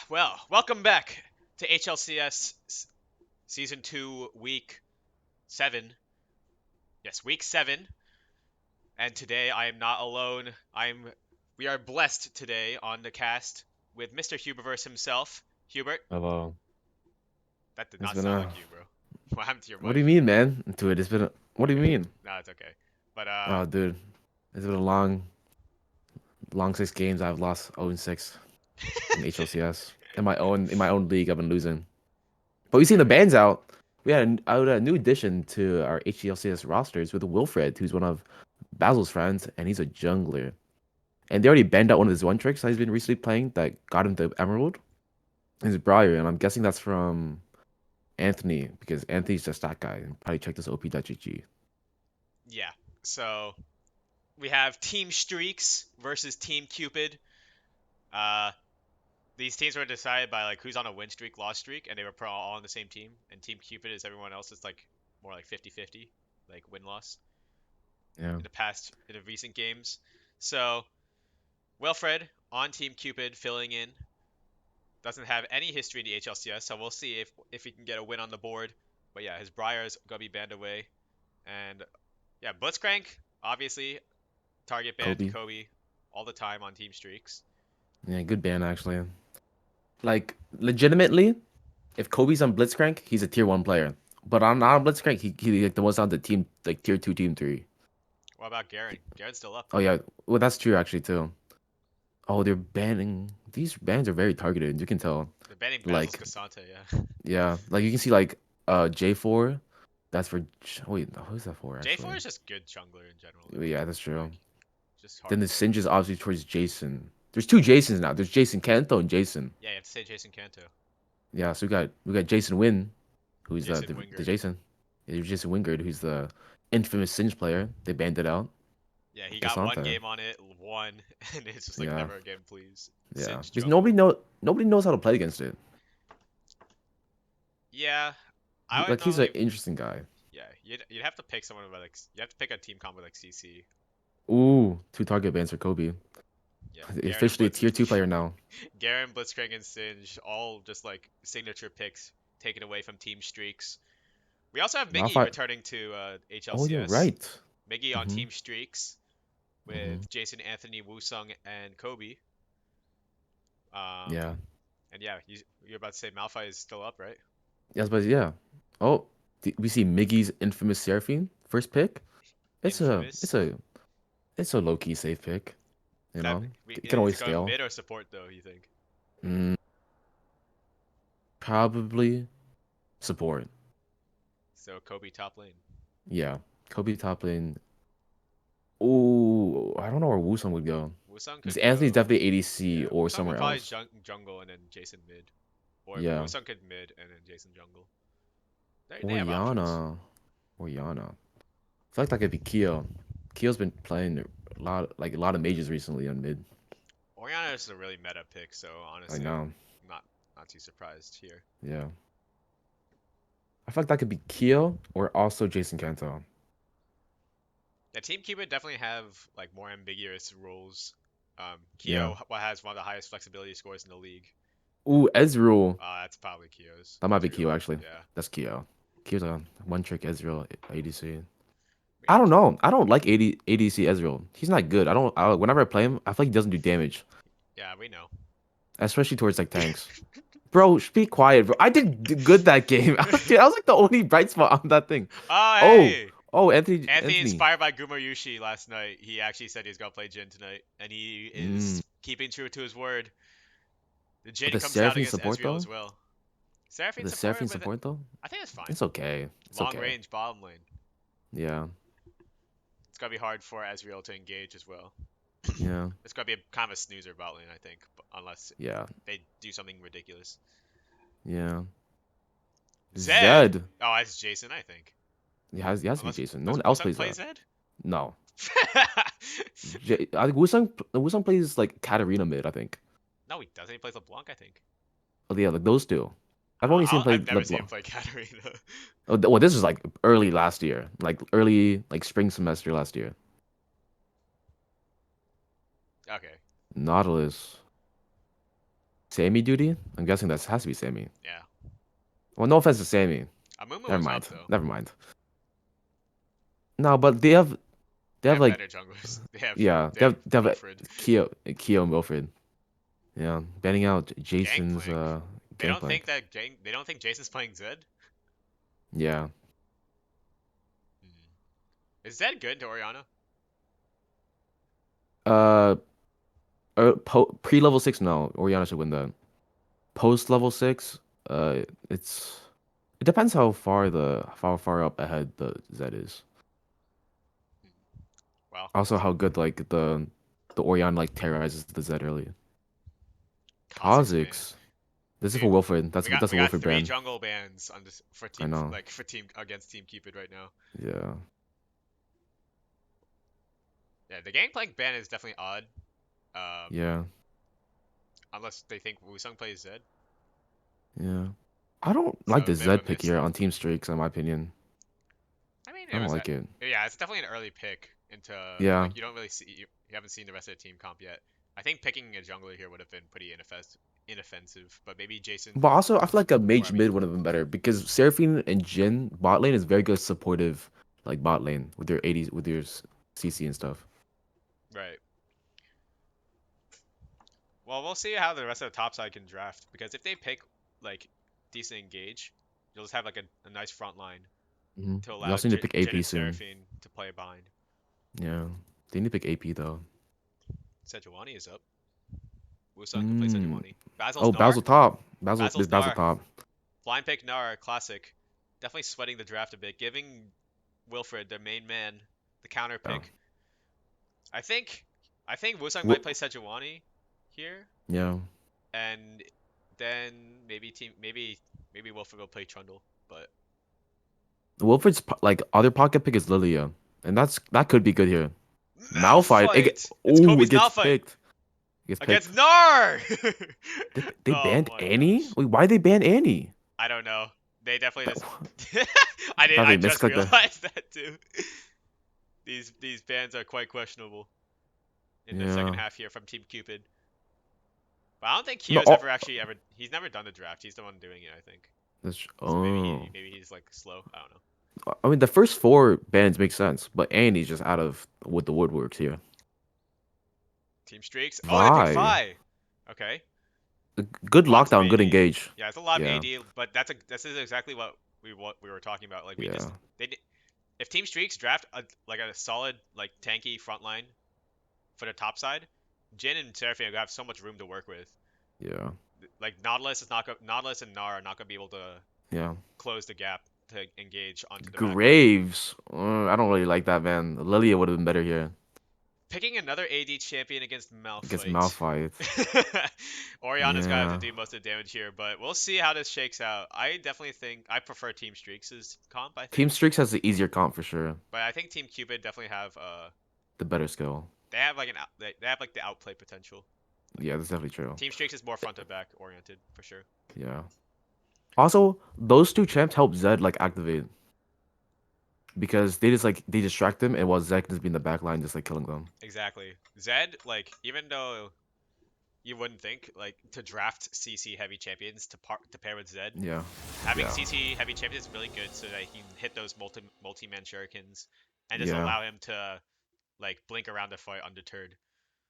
Well, welcome back to HLCS Season 2, Week 7. Yes, Week 7. And today I am not alone. We are blessed today on the cast with Mr. Huberverse himself. Hubert, Hello. that did It's not been sound a. like you, bro. What happened to your What do mic? you mean, man? To it. It's been a. What do you Okay. mean? No, it's okay. But Oh, dude. It's been a long 6 games. I've lost 0-6 in HLCS. In my own league, I've been losing. But we seen the bans out. We had a new addition to our HLCS rosters with Wilfred, who's one of Basil's friends, and he's a jungler. And they already banned out one of his one tricks that he's been recently playing that got him the Emerald. His Briar, and I'm guessing that's from Anthony because Anthony's just that guy. Probably check this op.gg. yeah. So we have Team Streaks versus Team Cupid. Uh, these teams were decided by like who's on a win streak, loss streak, and they were all on the same team. And Team Cupid is everyone else is like more like 50-50, like win loss Yeah. in the recent games. So Wilfred on Team Cupid filling in doesn't have any history in the HLCS, so we'll see if he can get a win on the board. But yeah, his Briar's gonna be banned away, and yeah, Blitzcrank obviously target ban Cobi. Kobe all the time on Team Streaks. Yeah, good ban actually. Like legitimately, if Kobe's on Blitzcrank, he's a tier 1 player. But on not on Blitzcrank, he like the one's on the team like tier 2, team 3. What about Garen? Garen's still up. Oh yeah, well that's true actually too. Oh, they're banning these bans are very targeted. You can tell. The banning Basil's Like Cassante, yeah. yeah, like you can see like J4. That's for wait, who's that for J4 actually? is just good jungler in general. Yeah, that's true. Like, just hard Then to the play. Singe is obviously towards Jason. There's two Jasons now. There's Jason Canto and Jason. Yeah, you have to say Jason Canto. Yeah, so we got Jason Win, who's Jason the Wingard. Jason. Yeah, there's Jason Wingard, who's the infamous Singe player. They banned it out. Yeah, he got one Gasante. game on it, won, and it's just like Yeah, never again, please. yeah. Singe Because jungle. nobody knows how to play against it. Yeah, I would He's an normally. interesting guy. Yeah, you'd have to pick someone with like you have to pick a team combo like CC. Ooh, 2 target bans for Kobe. Yeah, Garen and Officially a tier 2 player now. Garen, Blitzcrank, and Singe all just like signature picks taken away from team streaks. We also have Miggy Malphite. returning to Oh, you're HLCS. right. Miggy on Mhm. team streaks Mhm. with Jason, Anthony, Woosung, and Kobe. Um, Yeah. and yeah, you're about to say Malphite is still up, right? Yes, but yeah. Oh, we see Miggy's infamous Seraphine first pick. It's a it's Infamous. a it's a low key safe pick. You That know, it can is always it going scale. mid or support though? You think? Mm, probably support. So Kobe top lane. Yeah, Kobe top lane. Ooh, I don't know where Woosung would go. Wusong Because could Anthony's go. definitely ADC Yeah, or Wusong would somewhere probably else. jungle and then Jason mid, or Yeah, Wusong could mid and then Jason jungle. They have options. Orianna, Orianna. I feel like that could be Quio. Quio's been playing a lot of mages recently on mid. Orianna is a really meta pick, so I honestly, know. not not too surprised here. Yeah, I feel like that could be Quio or also Jason Canto. Yeah, Team Cupid definitely have like more ambiguous roles. Yeah. Quio has one of the highest flexibility scores in the league. Ooh, Ezreal. That's probably Quio's That might be Ezreal. Quio actually. Yeah. That's Quio. Quio's a one trick Ezreal ADC. We I got don't know. I don't like ADC Ezreal. He's not good. Whenever I play him, I feel like he doesn't do damage, yeah, we know. especially towards like tanks. Bro, be quiet, bro. I did good that game. Dude, I was like the only bright spot on that thing. Oh Oh, hey, oh, Anthony, Anthony Anthony. inspired by Gumayushi last night. He actually said he's gonna play Jhin tonight, and he Mm. is keeping true to his word. The But Jhin the comes out Seraphine against support Ezreal as though, well. Seraphine the supported Seraphine with it. support though, I think it's fine. it's okay. It's Long okay. range bottom lane. Yeah, It's gonna be hard for Ezreal to engage as well. yeah, It's gonna be a kind of a snoozer bot lane, I think, unless yeah, they do something ridiculous. yeah. Zed. Zed. Oh, that's Jason, I think. He has to be Unless Jason. No does one else Wusung plays play that. Zed? No. I think Woosung plays like Katarina mid, I think. No, he doesn't. He plays LeBlanc, I think. Oh yeah, like those two. I've only seen him play I've never seen him LeBlanc. play Katarina. Oh, well, this was like early last year, like early like spring semester last year. Okay. Nautilus. Sammy duty? I'm guessing that has to be Sammy. Yeah. Well, no offense to Sammy. Amumu Never was mind. up though. Never mind. No, but they They have have like better junglers. They have yeah, they have they have Wilfred. Quio and Wilfred. Yeah, banning out Jason's Gangplank. Gangplank. They don't think Jason's playing Zed. Yeah. Hmm. Is Zed good to Orianna? Uh, pre level 6, no, Orianna should win that. Post level 6, it's it depends how far up ahead the Zed is. Hmm. Well, Also, how good like the Orianna like terrorizes the Zed early. Kha'Zix ban. Kha'Zix. This is for Dude, Wilfred. That's we a got Wilfred three ban. jungle bans on this for I team know. like for team against Team Cupid right now. Yeah. Yeah, the Gangplank ban is definitely odd. Um, Yeah. unless they think Woosung plays Zed. Yeah. I don't So like a the bit of a Zed pick miss. here on Team Streaks, in my opinion. I mean, I it don't was like it. yeah, it's definitely an early pick into Yeah. like you don't really see you haven't seen the rest of the team comp yet. I think picking a jungler here would have been pretty inoffensive, but maybe Jason But also, I feel like a or I mage mean, mid would have been better because Seraphine and Jhin bot lane is very good supportive, like bot lane with your 80s, with your CC and stuff. right. Well, we'll see how the rest of the top side can draft because if they pick like decent engage, you'll just have like a nice front line to You allow also need to pick Jhin AP and soon. Seraphine to play behind. Yeah. They need to pick AP though. Sejuani is up. Woosung can play Mm. Sejuani. Basil's Oh, Gnar. Basil top. Basil, this Basil's Basil Gnar. top. Blind pick Gnar, classic. Definitely sweating the draft a bit, giving Wilfred, their main man, the counter Yeah. pick. I think I think Woosung might Wo- play Sejuani here, yeah. and then maybe Wilfred will play Trundle. But Wilfred's like other pocket pick is Lilia, and that could be good here. Malphite. Malphite! It's Oh, it Kobe's gets Malphite picked. It gets against picked. Gnar! They Oh banned my Annie? gosh. Wait, why they ban Annie? I don't know. They definitely That, just thought I they just misclicked the. realized that too. These bans are quite questionable in the second Yeah. half here from Team Cupid. But I don't think No. Kyo's ever he's never done the draft. He's the one doing it, I think. So Oh. maybe he's like slow. I don't know. I mean, the first four bans make sense, but Annie's just out of with the woodworks here. Team streaks. Oh, they picked Vi. Phi. Okay. Good Lots of lockdown, good AD. engage. Yeah, it's a lot of Yeah. AD, but this is exactly what we were talking about. Like we just Yeah. if Team Streaks draft like a solid like tanky front line for the top side, Jhin and Seraphine have so much room to work with. Yeah. Like Nautilus and Gnar are not gonna be able to Yeah. close the gap to engage onto the backline. Graves. I don't really like that, man. Lilia would have been better here Picking another AD champion against against Malphite. Malphite. Orianna's gonna have to Yeah. do most of the damage here, but we'll see how this shakes out. I definitely think I prefer Team Streaks' comp, I Team think. Streaks has the easier comp for sure. But I think Team Cupid definitely have The better skill. they have like they have like the outplay potential. Like Yeah, that's definitely true. Team Streaks is more front to back oriented for sure. Yeah. Also, those two champs help Zed like activate because they distract them, and while Zed can just be in the back line just like killing them. Exactly. Zed, like even though you wouldn't think like to draft CC heavy champions to pair with Zed, Yeah. having Yeah. CC heavy champions is really good so that he can hit those multi-man shurikens and just Yeah. allow him to like blink around the fight undeterred.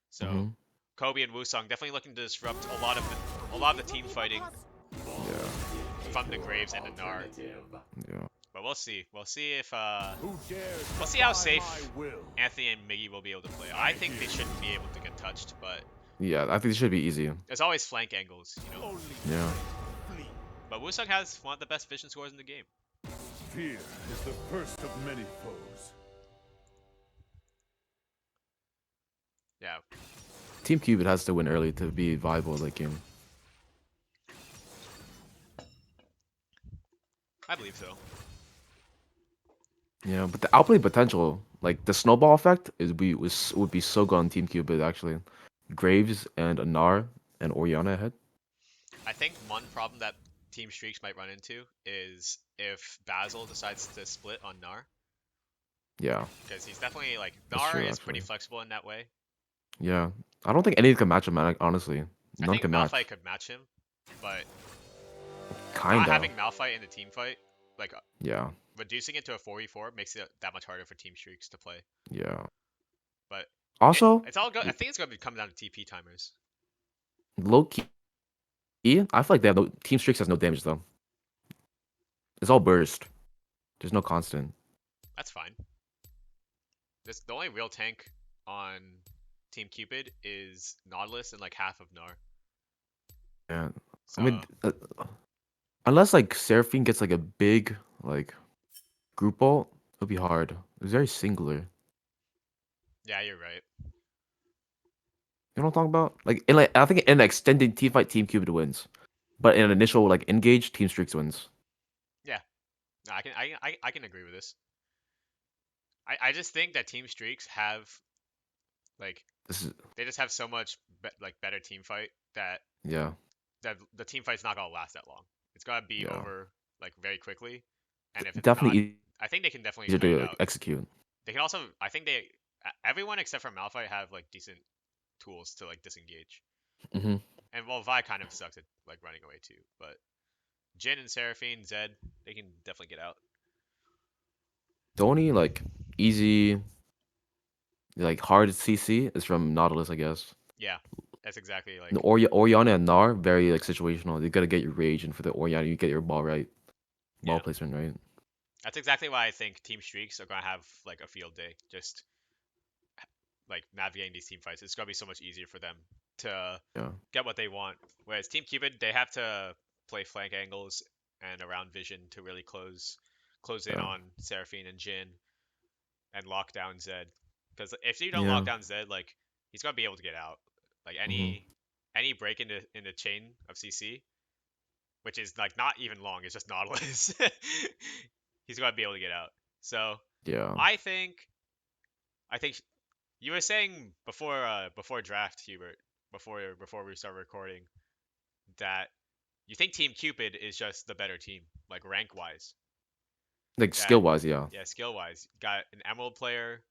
So Mhm. Cobi and Woosung definitely looking to disrupt a lot of the team fighting Yeah. from the Graves and the Gnar. Yeah. But we'll see. We'll see how safe Anthony and Miggy will be able to play. I think they shouldn't be able to get touched, but Yeah. I think it should be easy. there's always flank angles, you know. Yeah. But Woosung has one of the best vision scores in the game. Fear is the first of many foes. Yeah. Team Cupid has to win early to be viable late game. I believe so. Yeah, but the outplay potential, like the snowball effect, would be so good on Team Cupid actually. Graves and Gnar and Orianna ahead. I think one problem that Team Streaks might run into is if Basil decides to split on Gnar, Yeah, because he's definitely like that's Gnar true is pretty actually. flexible in that way. Yeah, I don't think anything can match him, honestly. I None think can Malphite match. could match him, but not Kinda. having Malphite in the team fight, like Yeah. reducing it to a 4v4 makes it that much harder for team streaks to play. Yeah. But Also, it's all good. I think it's gonna be coming down to TP timers. low key, I feel like they have no team streaks has no damage though. It's all burst. There's no constant. That's fine. The only real tank on Team Cupid is Nautilus and like half of Gnar. Yeah. I So mean, unless like Seraphine gets like a big like group ult, it'll be hard. It's very singular. yeah, you're right. You know what I'm talking about? Like in like I think in an extended team fight, Team Cupid wins, but in an initial like engage, Team Streaks wins. Yeah, no, I can agree with this. I just think that team streaks have like This is they just have so much like better team fight that yeah, the team fight's not gonna last that long. It's gotta be yeah, over like very quickly, and if it's not, definitely I think they can definitely easier play it to like, out. execute. They can also, I think everyone except for Malphite have like decent tools to like disengage. Hmm. And well, Vi kind of sucks at like running away too, but Jhin and Seraphine, Zed, they can definitely get out. The only like easy like hard CC is from Nautilus, I guess. Yeah, that's exactly The like Orianna and Gnar very like situational. You gotta get your rage, and for the Orianna, you get your ball right, ball yeah. placement right. That's exactly why I think team streaks are gonna have like a field day. Just like navigating these team fights, it's gonna be so much easier for them to Yeah, get what they want. Whereas Team Cupid, they have to play flank angles and around vision to really close in yeah, on Seraphine and Jhin and lock down Zed. Because if you don't lock yeah. down Zed, like he's gonna be able to get out. Like Hmm. any break into chain of CC, which is like not even long, it's just Nautilus. He's gonna be able to get out. So Yeah. I think I think you were saying before draft, Hubert, before we start recording, that you think Team Cupid is just the better team, like rank wise. Like That skill wise, yeah. yeah, skill wise, got an Emerald player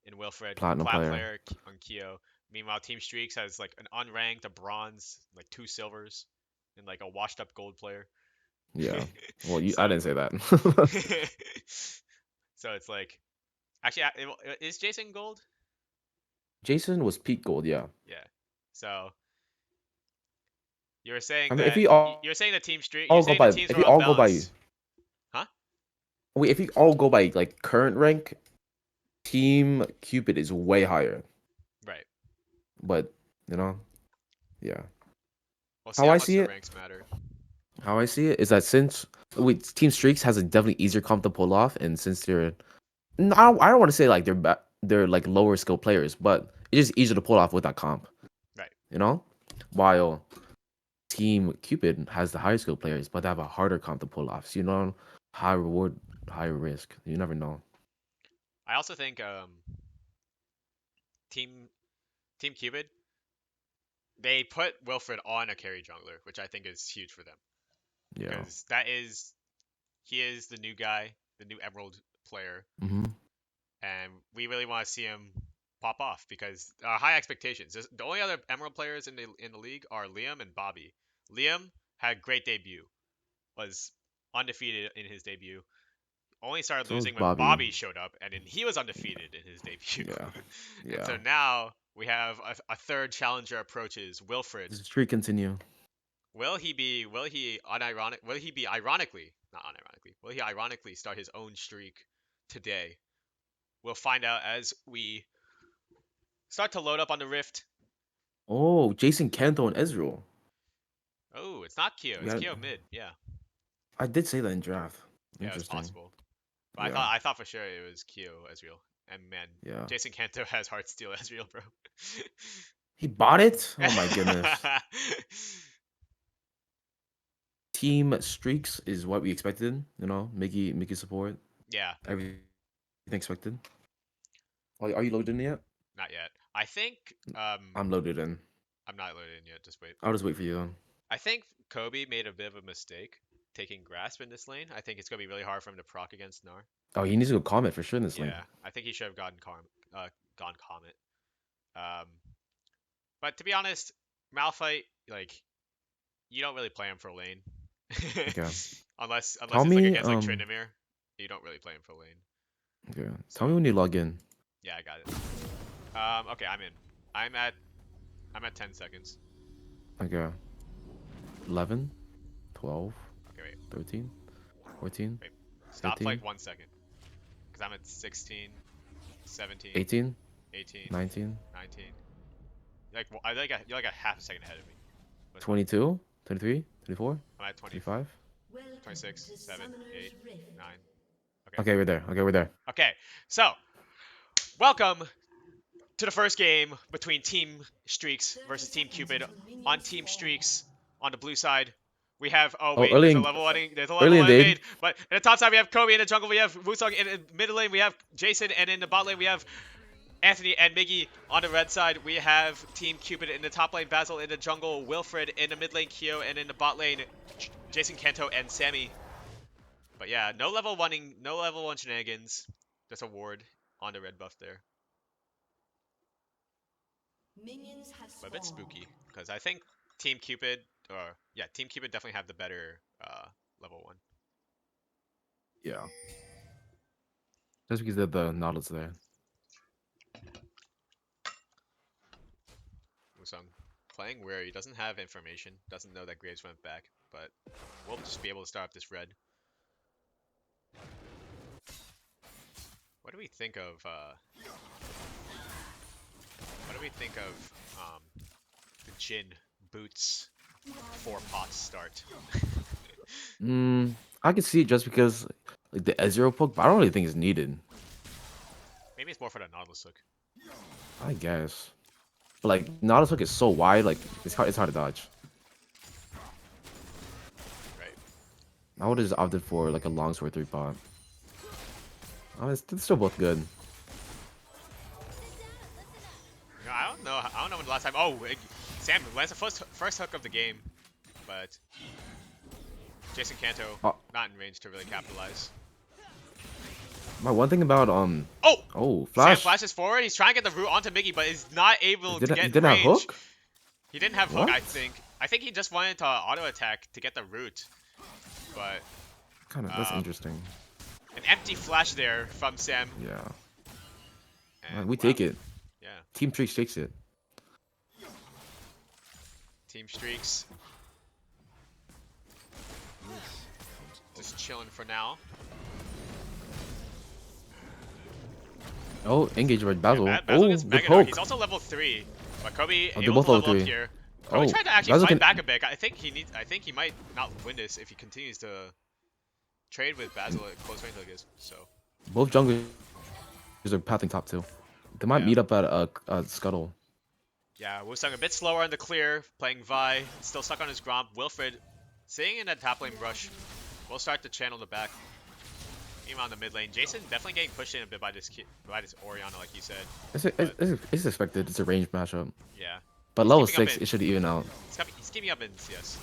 in Wilfred, Platinum Plat player. player on Quio. Meanwhile, Team Streaks has like an unranked, a bronze, like 2 silvers, and like a washed up gold player. Yeah. Well, I So didn't say that. so it's like actually is Jason gold? Jason was peak gold, yeah. Yeah. So you were saying I mean, if that we you're saying the team street. You're all go saying the by, teams if were we all go by, unbalanced, huh? wait, if we all go by like current rank, Team Cupid is way higher. Right. But you know, yeah. We'll see How how I much see the it, ranks matter. how I see it is that since wait, Team Streaks has a definitely easier comp to pull off, and since they're, no, I don't want to say like they're like lower skill players, but it's just easier to pull off with that comp, Right. you know. While Team Cupid has the higher skill players, but they have a harder comp to pull off. So you know, high reward, high risk. You never know. I also think team Team Cupid they put Wilfred on a carry jungler, which I think is huge for them Yeah. because he is the new guy, the new Emerald player, Hmm. and we really want to see him pop off because high expectations. The only other Emerald players in the league are Liam and Bobby. Liam had great debut, was undefeated in his debut. Only started So is losing when Bobby. Bobby showed up, and then he was undefeated in his debut. Yeah. And Yeah. so now we have a third challenger approaches, Wilfred. Does the streak continue? Will he be? Will he unironic? Will he be ironically, not unironically? Will he ironically start his own streak today? We'll find out as we start to load up on the Rift. Oh, Jason Canto and Ezreal. Oh, it's not Kyo. We It's had, Kyo mid. Yeah, I did say that in draft. yeah, it's Interesting. possible. But Yeah. I thought for sure it was Kyo Ezreal. And man, Yeah. Jason Kanto has Heartsteel Ezreal, bro. He bought it? Oh my goodness. Team streaks is what we expected, you know, Miggy support. Yeah, Everything expected. Are you loaded in yet? not yet. I think I'm loaded in. I'm not loaded in yet. Just wait. I'll just wait for you then. I think Cobi made a bit of a mistake taking Grasp in this lane. I think it's gonna be really hard for him to proc against Gnar. Oh, he needs to go comment for sure in this lane. Yeah, I think he should have gone Comet. Um, but to be honest, Malphite like you don't really play him for lane. Okay. unless Tell it's like me, against like Tryndamere, you don't really play him for lane. okay. So Tell me when you log in. yeah, I got it. Okay, I'm in. I'm at 10 seconds. Okay. 11, 12, Okay, wait, 13, 14, wait. Stop for 15, like 1 second, cause I'm at 16, 17, 18, 18, 19, 19. You're like a half a second ahead of me. But 22, 23, 24, I'm at 20, 25. 26, 7, 8, 9. Okay. Okay, we're there. Okay, we're there. Okay. So, welcome to the first game between Team Streaks versus Team Cupid. On Team Streaks, on the blue side, we have. Oh Oh, wait, there's a level one. There's a level early one invade. made. But in the top side, we have Cobi. In the jungle, we have Woosung. In the mid lane, we have Jason. And in the bot lane, we have Anthony and Miggy. On the red side, we have Team Cupid. In the top lane, Basil. In the jungle, Wilfred. In the mid lane, Quio. And in the bot lane, Jason, Canto, and Sammy. But yeah, no level one shenanigans. Just a ward on the red buff there. But a bit spooky because I think Team Cupid, or yeah, Team Cupid definitely have the better level one. Yeah. Just because of the Nautilus there. Woosung playing where he doesn't have information, doesn't know that Graves went back, but we'll just be able to start up this red. What do we think of? What do we think of the Jhin boots 4 pots start? I can see it just because like the Ezreal poke, but I don't really think it's needed. Maybe it's more for the Nautilus hook. I guess. But like Nautilus hook is so wide, like it's hard to dodge. Right. I would have just opted for like a longsword 3-pot. Oh, they're still both good. No, I don't know when the last time. Oh, Sam lands the first hook of the game, but Jason Canto not in range to really capitalize. My one thing about Oh, flash. Sam flashes forward. He's trying to get the root onto Miggy, but is not able to get He in didn't range. have hook? He didn't have What? hook, I think. I think he just wanted to auto attack to get the root, but That's interesting. an empty flash there from Sam. Yeah. And, We wow. take it. Yeah. Team Streaks takes it. Team Streaks. Just chilling for now. Oh, engage by Basil. Yeah, Basil Oh, gets the Mega poke. He's also level 3. But Cobi they're able both to level level up 3. here. Cobi tried to actually Basil fight can... back a bit. I think he might not win this if he continues to trade with Basil at close range like this. So Both junglers are pathing top 2. They might meet up at Scuttle. yeah, Woosung a bit slower in the clear, playing Vi, still stuck on his Gromp. Wilfred sitting in that top lane rush. We'll start to channel the back. Meanwhile, on the mid lane, Jason definitely getting pushed in a bit by this Orianna, like you said. It's expected. It's a range matchup. Yeah. But level 6, it should even out. He's keeping up in CS.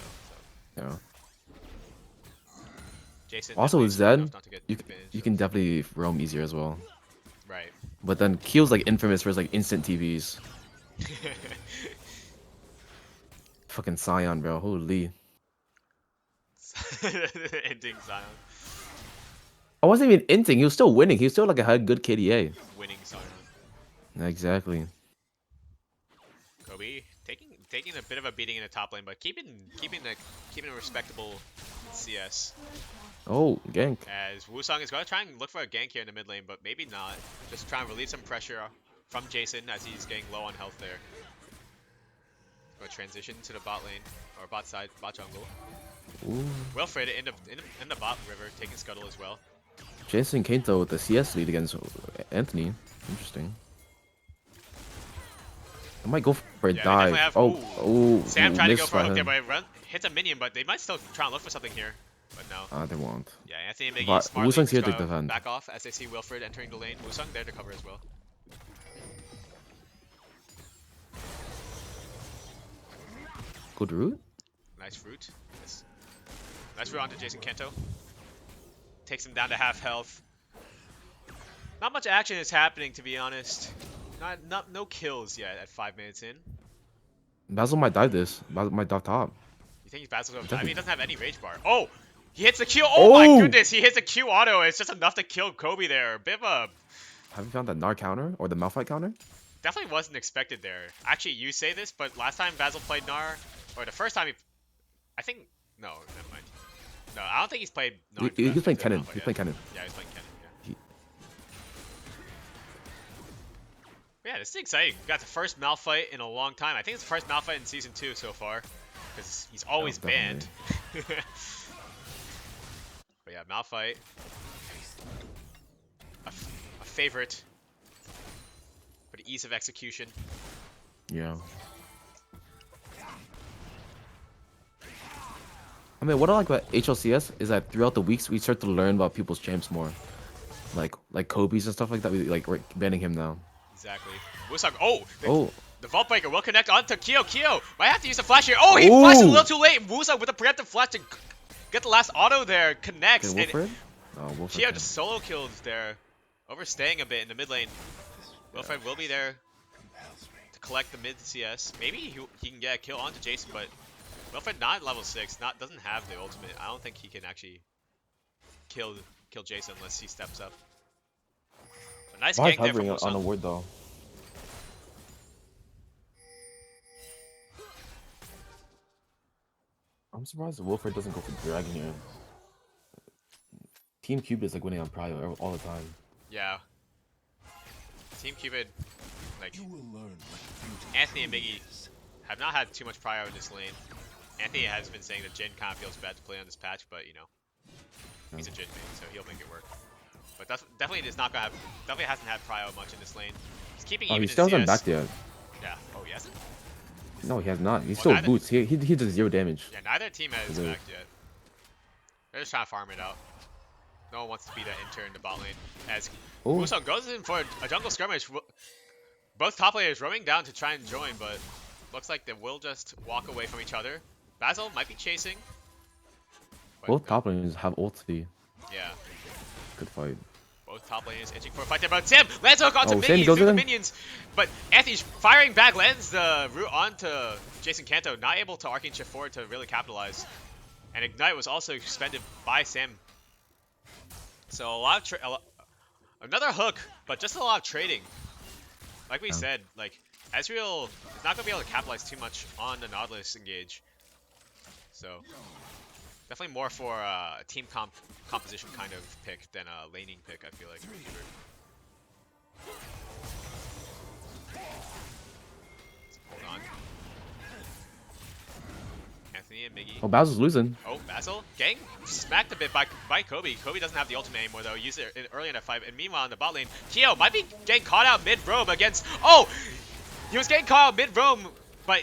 So. Yeah. Jason Also with Zed, you of... can definitely roam easier as well. Right. But then Keel's like infamous for his like instant TVs. Fucking Scion, bro. Holy. Ending Zion. I wasn't even inting. He was still winning. He was still like a good KDA. Winning Zion. Exactly. Cobi taking a bit of a beating in the top lane, but keeping a respectable CS. Oh, gank. As Woosung is going to try and look for a gank here in the mid lane, but maybe not. Just try and relieve some pressure from Jason as he's getting low on health there. Going to transition to the bot lane, or bot side, bot jungle. Ooh. Wilfred in the bot river, taking Scuttle as well. Jason Canto with the CS lead against Anthony. Interesting. I might go for a dive. Sam tried to go for a hook there, him. but hits a minion, but they might still try and look for something here. But no. They won't. Yeah, Anthony and Miggy smartly Woosung's here to just defend. back off as they see Wilfred entering the lane. Woosung there to cover as well. Good route. Nice route. Nice route onto Jason Canto. Takes him down to half health. Not much action is happening, to be honest. No kills yet at 5 minutes in. Basil might dive this. Basil might dive top. You think he's Basil's over? I mean, Definitely. he doesn't have any rage bar. Oh! He hits the Q. Oh my Oh! goodness! He hits a Q auto. It's just enough to kill Cobi there. A bit of a Have you found that Gnar counter or the Malphite counter? definitely wasn't expected there. Actually, you say this, but last time Basil played Gnar, or the first time I think, no, never mind. No, I don't think he's played Gnar. He's playing to Kennen. Malphite He's yet. playing Kennen. Yeah, he's playing Canto. Yeah. He- Yeah, this is exciting. We got the first Malphite in a long time. I think it's the first Malphite in season 2 so far, because he's always banned. definitely. But yeah, Malphite, a favorite for the ease of execution. Yeah. I mean, what I like about HLCS is that throughout the weeks we start to learn about people's champs more, like Kobe's and stuff like that. We like we're banning him now. Exactly. Woosung. Oh, Oh, the Vault Breaker will connect onto Quio. Quio might have to use the flash here. Oh, he flashed a Ooh. little too late. Woosung with a preemptive flash to get the last auto there. Connects. okay, And Wilfred. Oh, Wilfred. Quio just solo kills there. Overstaying a bit in the mid lane. Wilfred will be there to collect the mid CS. Maybe he can get a kill onto Jason, but Wilfred not level 6. Doesn't have the ultimate. I don't think he can actually kill Jason unless he steps up. But nice Why is gank there from hovering on a Woosung. ward though? I'm surprised Wilfred doesn't go for Dragon here. Team Cupid is like winning on Prio all the time. Yeah. Team Cupid, like You will learn what beauty Anthony and truly Miggy is. have not had too much prio in this lane. Anthony has been saying that Jhin kind of feels bad to play on this patch, but you know, he's a Jhin main, so he'll make it work. But definitely is not gonna have, definitely hasn't had prio much in this lane. He's keeping Oh, even he in still hasn't CS. backed yet. Yeah. Oh, he hasn't? No, he has not. He Well, still neither- boots. He does 0 damage. Yeah, neither team has Good. backed yet. They're just trying to farm it out. No one wants to be that intern in the bot lane. As Oh, Woosung goes in for a jungle skirmish. Both top players roaming down to try and join, but looks like they will just walk away from each other. Basil might be chasing. But both top laners have ulti. yeah, Good fight. both top laners itching for a fight there. But Sam lands hook onto Oh, Sam Miggy goes through the in. minions. But Anthony's firing back, lands the root onto Jason Canto, not able to arcane shift forward to really capitalize. And Ignite was also expended by Sam. So a lot of another hook, but just a lot of trading. Like we said, like Ezreal is not gonna be able to capitalize too much on the Nautilus engage. So definitely more for a team composition kind of pick than a laning pick, I feel like. Hold on. Anthony and Miggy. Oh, Basil's losing. Oh, Basil getting smacked a bit by Cobi. Cobi doesn't have the ultimate anymore though. He used it early in the fight. And meanwhile in the bot lane, Quio might be getting caught out mid-roam against... Oh! He was getting caught out mid-roam, but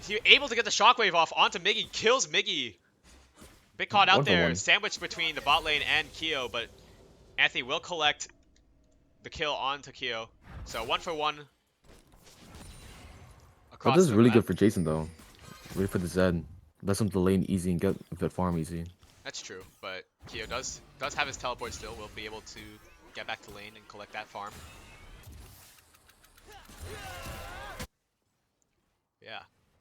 he was able to get the shockwave off onto Miggy. Kills Miggy. Bit caught out 1 for there. 1. Sandwiched between the bot lane and Quio, but Anthony will collect the kill onto Quio. So 1 for 1. But Across this is the really map. good for Jason though. Ready for the Zed. Lets him to lane easy and get good farm easy. That's true, but Quio does have his teleport still. Will be able to get back to lane and collect that farm. Yeah.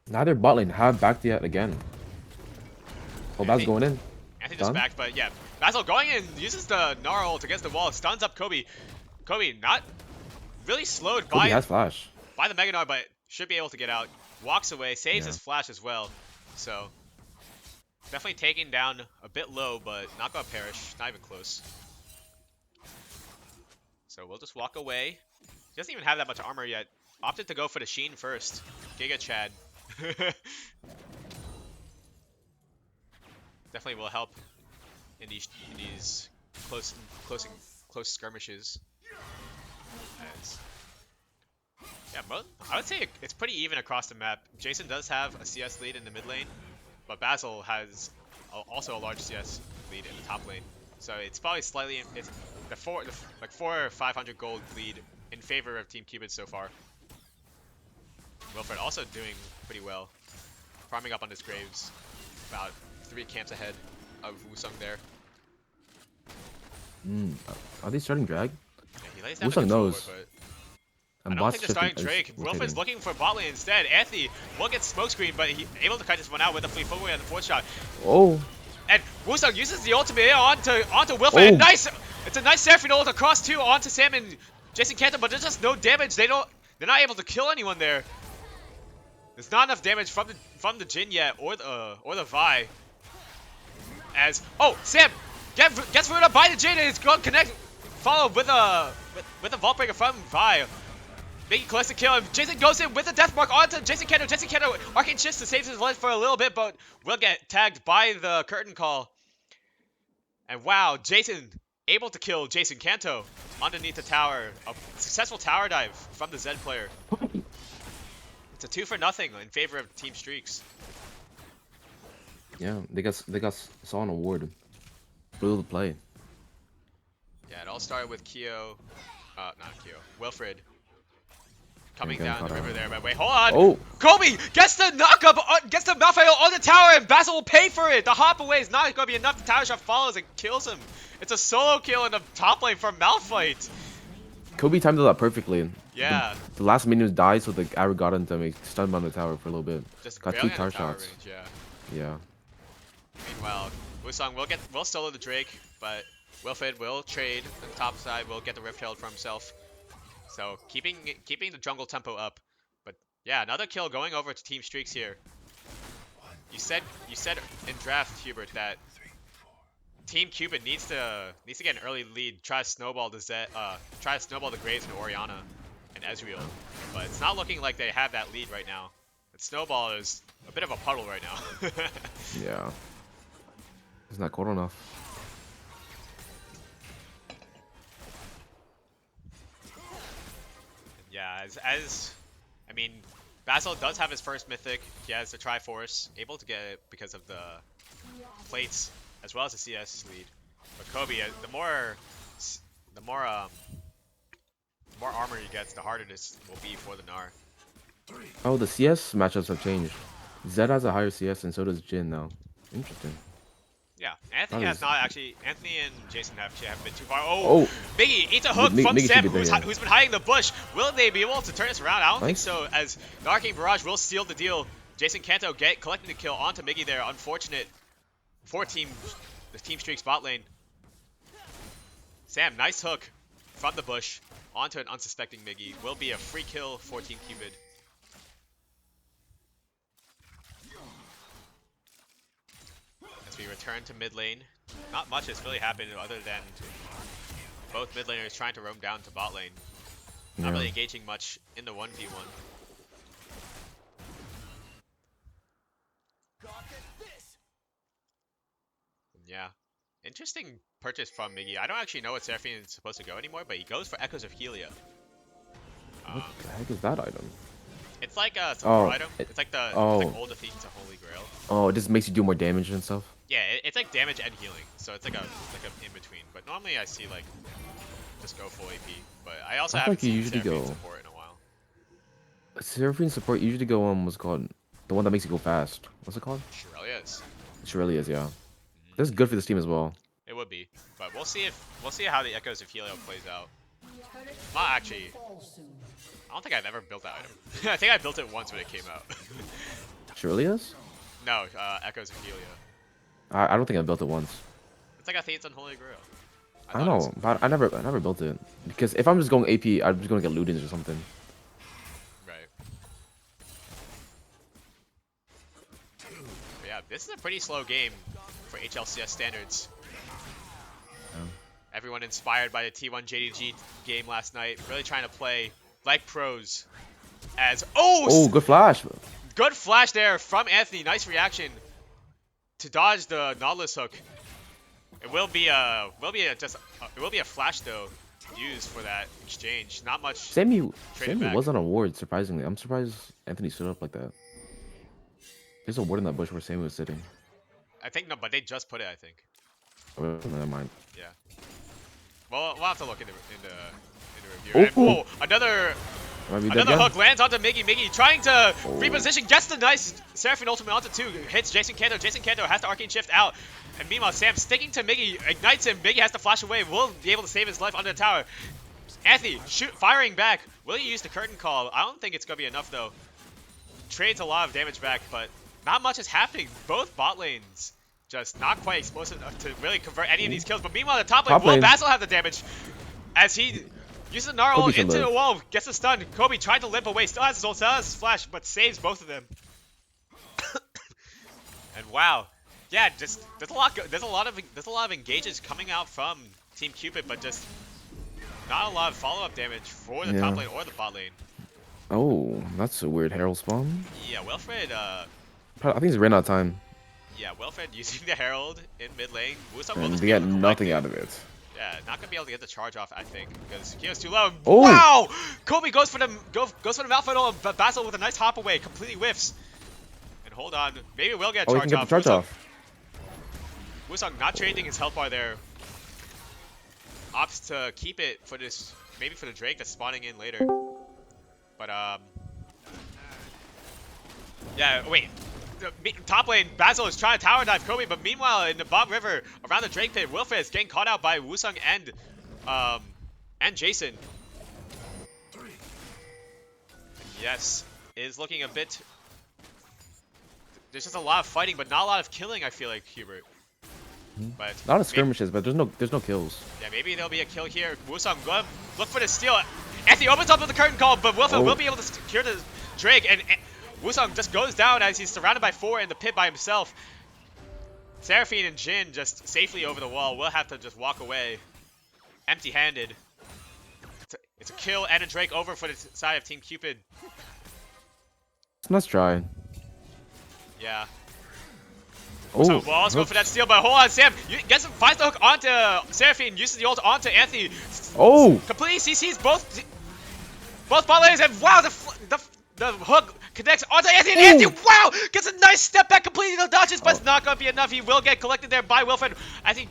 Neither bot lane have backed yet again. Oh, Basil's going in. Anthony just Done? backed, but yeah. Basil going in, uses the Gnar ult against the wall, stuns up Cobi. Cobi not really slowed Kobe has flash. by the Mega Gnar, but should be able to get out. Walks away, saves Yeah. his flash as well. So definitely taking down a bit low, but not gonna perish. Not even close. So we'll just walk away. He doesn't even have that much armor yet. Opted to go for the Sheen first. Giga Chad. Definitely will help in these close skirmishes. As, yeah, I would say it's pretty even across the map. Jason does have a CS lead in the mid lane, but Basil has also a large CS lead in the top lane. So it's probably slightly it's like 400 or 500 gold lead in favor of Team Cupid so far. Wilfred also doing pretty well, farming up on his graves, about 3 camps ahead of Woosung there. Are they starting drag? Yeah, he lays down the Woosung control knows. ward, I don't think they're starting Drake. Wilfred's looking for bot lane instead. Anthony will get smokescreen, but he able to cut this one out with a fleet footway on the fourth shot. Oh. And Woosung uses the ultimate onto Wilfred. Oh. And nice! It's a nice Seraphine ult across two onto Sam and Jason Canto, but there's just no damage. They're not able to kill anyone there. There's not enough damage from the Jhin yet, or the Vi. As Sam gets rooted up by the Jhin and it's going to connect, follow with a Vault Breaker from Vi. Miggy collects the kill and Jason goes in with the death mark onto Jason Canto. Jason Canto arcane shifts to save his life for a little bit, but will get tagged by the curtain call. And wow, Jason able to kill Jason Canto underneath the tower. A successful tower dive from the Zed player. It's a 2-for-0 in favor of Team Streaks. Yeah, they got saw an award. Blew the play. Yeah, it all started with Quio, not Quio, Wilfred coming down the river there. But wait, hold on. Oh, Cobi gets the knockup, gets the Malphite on the tower, and Basil will pay for it. The hop away is not going to be enough. The tower shot follows and kills him. It's a solo kill in the top lane from Malphite. Cobi timed it out perfectly. Yeah. The last minions died, so the arrow got into me, stunned on the tower for a little bit. Just got barely 2 on tower the tower shots. range, yeah. Yeah. Meanwhile, Woosung will solo the Drake, but Wilfred will trade on the top side. Will get the Rift Herald for himself. So keeping the jungle tempo up. But yeah, another kill going over to Team Streaks here. You said in draft, Hubert, that Team Cupid needs to get an early lead. Try to snowball the Graves and Orianna and Ezreal, but it's not looking like they have that lead right now. The snowball is a bit of a puddle right now. Yeah. It's not cold enough. Yeah, as I mean, Basil does have his first mythic. He has the Triforce, able to get it because of the plates as well as the CS lead. But Cobi, the more armor he gets, the harder this will be for the Gnar. Oh, the CS matchups have changed. Zed has a higher CS and so does Jhin now. Interesting. Yeah, Anthony That has is- not actually. Anthony and Jason haven't been too far. Oh. Miggy eats a hook Miggy from should Sam, be there, who's been hiding in the bush. Will they be able to turn this around? I don't think Nice. so, as the Arcane Barrage will seal the deal. Jason Canto collecting the kill onto Miggy there. Unfortunate for the Team Streaks bot lane. Sam, nice hook from the bush onto an unsuspecting Miggy. Will be a free kill for Team Cupid. As we return to mid lane, not much has really happened other than both mid laners trying to roam down to bot lane. Not really engaging much in the 1v1. Yeah. Interesting purchase from Miggy. I don't actually know what Seraphine is supposed to go anymore, but he goes for Echoes of Helia. What the heck is that item? It's like a support Oh, item. It's like the oh. it's like old defeat to Holy Grail. Oh, it just makes you do more damage and stuff. Yeah, it's like damage and healing, so it's like a in between. But normally I see like just go full AP. But I also I haven't like you seen usually Seraphine go- support in a while. Seraphine support usually go on what's called the one that makes you go fast. What's it called? Shirelia's. Shirelia's, yeah. This is good for this team as well. It would be, but we'll see how the Echoes of Helio plays out. Not actually. I don't think I've ever built that item. I think I built it once when it came out. Shirelia's? No, Echoes of Helia. I don't think I built it once. It's like a Fates on Holy Grail. I thought it know, was- but I never built it because if I'm just going AP, I'm just gonna get Ludens or something. Right. But yeah, this is a pretty slow game for HLCS standards. Everyone inspired by the T1 JDG game last night, really trying to play like pros. As Oh, good flash. good flash there from Anthony. Nice reaction to dodge the Nautilus hook. It will be a flash though used for that exchange. Not much. Sammy Traded back. was on a ward, surprisingly. I'm surprised Anthony stood up like that. There's a ward in that bush where Sammy was sitting. I think no, but they just put it. I think. Oh, never mind. Yeah. Well, we'll have to look in the review. Oh. And, another Might be dead another again. hook lands onto Miggy. Miggy trying to reposition, gets the nice Seraphine ultimate onto 2, hits Jason Canto. Jason Canto has to arcane shift out. And meanwhile, Sam sticking to Miggy, ignites him. Miggy has to flash away. Will be able to save his life under the tower. Anthony firing back. Will he use the curtain call? I don't think it's gonna be enough though. Trades a lot of damage back, but not much is happening. Both bot lanes just not quite explosive enough to really convert any of these kills. But meanwhile, the top lane, will Basil have the damage as he uses the Gnar ult into the wall, gets the stun. Cobi tried to limp away, still has his ult, still has his flash, but saves both of them. And wow, yeah, just there's a lot of engages coming out from Team Cupid, but just not a lot of follow-up damage for the top lane or the bot lane. Oh, that's a weird Herald spawn. Yeah, Wilfred. I think he's ran out of time. Yeah, Wilfred using the Herald in mid lane. And we got nothing out of it. Yeah, not gonna be able to get the charge off, I think, because Quio's too low. Oh. Wow! Cobi goes for the Malphite ult, but Basil with a nice hop away, completely whiffs. And hold on, maybe we'll get a charge off. Charge off. Woosung not trading his health bar there. Opts to keep it for this, maybe for the Drake that's spawning in later. But yeah, wait. Top lane, Basil is trying to tower dive Cobi, but meanwhile in the bottom river around the Drake pit, Wilfred is getting caught out by Woosung and Jason. Yes, it is looking a bit. There's just a lot of fighting, but not a lot of killing. I feel like Hubert. But a lot of skirmishes, but there's no kills. Yeah, maybe there'll be a kill here. Woosung, look for the steal. Anthony opens up with the curtain call, but Wilfred will be able to secure the Drake, and Woosung just goes down as he's surrounded by 4 in the pit by himself. Seraphine and Jhin just safely over the wall. We'll have to just walk away empty-handed. It's a kill and a Drake over for the side of Team Cupid. Let's try. Yeah. Oh, So we'll also go for that steal, but hold on, Sam. Finds the hook onto Seraphine, uses the ult onto Anthony. Oh! Completely CCs both bot lanes, and wow, the hook connects onto Anthony, and Anthony, wow, gets a nice step back, completing the dodges, but it's not going to be enough. He will get collected there by Wilfred. I think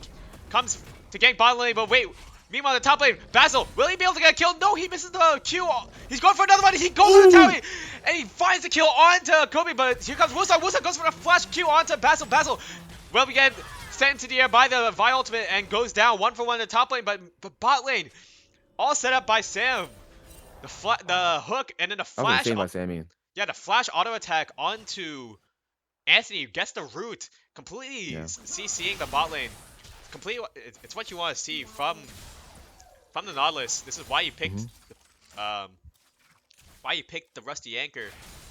comes to gank bottom lane, but wait. Meanwhile, the top lane, Basil, will he be able to get a kill? No, he misses the Q. He's going for another one. He goes to the tower, and he finds the kill onto Cobi, but here comes Woosung. Woosung goes for a flash Q onto Basil. Basil will get sent into the air by the Vi ultimate and goes down 1-for-1 in the top lane, but bot lane, all set up by Sam. The hook, and then the flash. By Sammy. Yeah, the flash auto attack onto Anthony gets the root, completely CCing the bot lane. It's what you want to see from the Nautilus. This is why you picked the Rusty Anchor.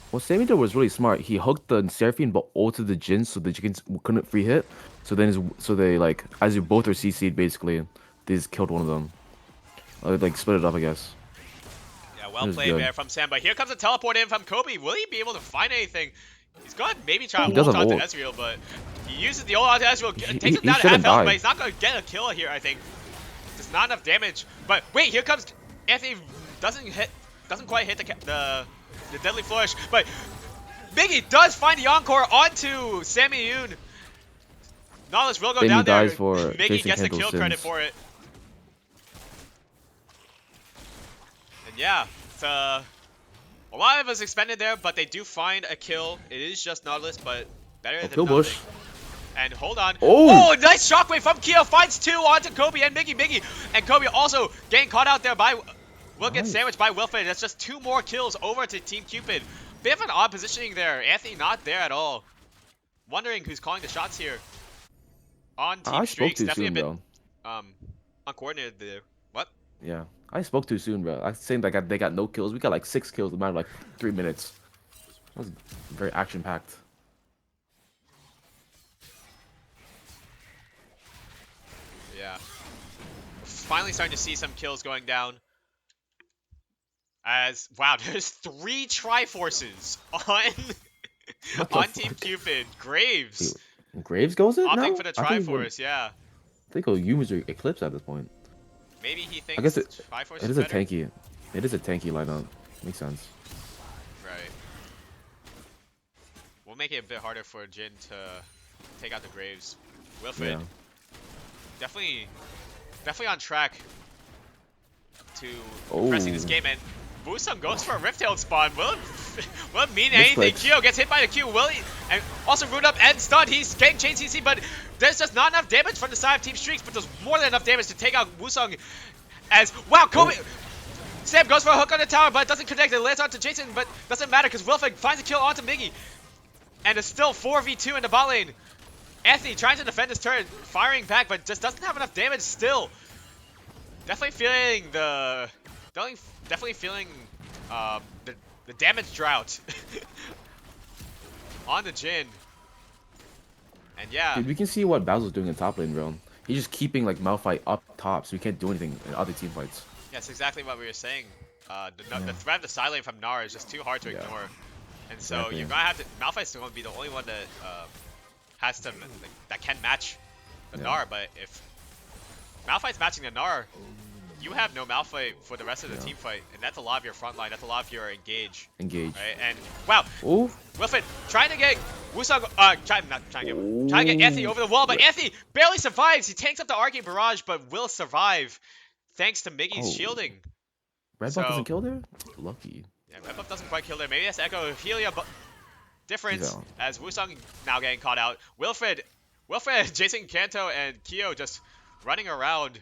What Sammy did was really smart. He hooked the Seraphine but ulted the Jhin so the Jhin couldn't free hit. So they like, as you both are CC'd basically, they just killed one of them. Like split it up, I guess. Yeah, well played there from Sam. But here comes a teleport in from Cobi. Will he be able to find anything? He's going to maybe try to ult onto Ezreal, but he uses the ult onto Ezreal, takes him down to half health, but he's not going to get a kill here, I think. Just not enough damage. But wait, here comes Anthony. Doesn't quite hit the deadly flourish, but Miggy does find the encore onto Sammy Yoon. Nautilus will go down there. Miggy gets the kill credit for it. And yeah, it's, a lot of us expended there, but they do find a kill. It is just Nautilus, but better than nothing. Bush. And hold on. Oh, nice shockwave from Quio. Finds 2 onto Cobi and Miggy. And Cobi also getting caught out there by... Will get sandwiched by Wilfred. That's just 2 more kills over to Team Cupid. Bit of an odd positioning there. Anthony not there at all. Wondering who's calling the shots here. On Team Streaks. Definitely a bit uncoordinated there. What? Yeah. I spoke too soon, bro. I was saying that they got no kills. We got like 6 kills in a matter of like 3 minutes. That was very action-packed. Yeah. We're finally starting to see some kills going down. As, wow, there's 3 Triforces on Team Cupid. Graves. Wait, Graves goes in? Opting for the Triforce, yeah. I think he'll use your Eclipse at this point. Maybe he thinks I guess Triforce it is better? It is a tanky lineup. Makes sense. Right. We'll make it a bit harder for Jhin to take out the Graves. Wilfred. Yeah. Definitely on track to progressing this game, and Woosung goes for a Rift-Tailed spawn. Will it mean anything? Quio gets hit by the Q. Will he? And also rune up and stunned. He's getting chain CC, but there's just not enough damage from the side of Team Streaks, but there's more than enough damage to take out Woosung. As, wow, Cobi Sam goes for a hook on the tower, but doesn't connect. It lands onto Jason, but doesn't matter because Wilfred finds a kill onto Miggy. And it's still 4v2 in the bot lane. Anthony trying to defend his turret, firing back, but just doesn't have enough damage still. Definitely feeling the damage drought on the Jhin. And yeah. Dude, we can see what Basil's doing in top lane, bro. He's just keeping like Malphite up top, so he can't do anything in other team fights. Yeah, that's exactly what we were saying. The threat of the side lane from Gnar is just too hard to ignore. And so you're gonna have to. Malphite's going to be the only one that has to that can match the Gnar. But if Malphite's matching the Gnar, you have no Malphite for the rest of the team fight, and that's a lot of your front line. That's a lot of your engage. Right? And wow, Ooh. Wilfred trying to get Woosung, trying to get Anthony over the wall, but Anthony barely survives. He tanks up the Arcane Barrage, but will survive thanks to Miggy's shielding. Red buff doesn't kill there? Lucky. Yeah, Red buff doesn't quite kill there. Maybe that's Echo Helia, but difference as Woosung now getting caught out. Wilfred, Jason, Canto, and Quio just running around,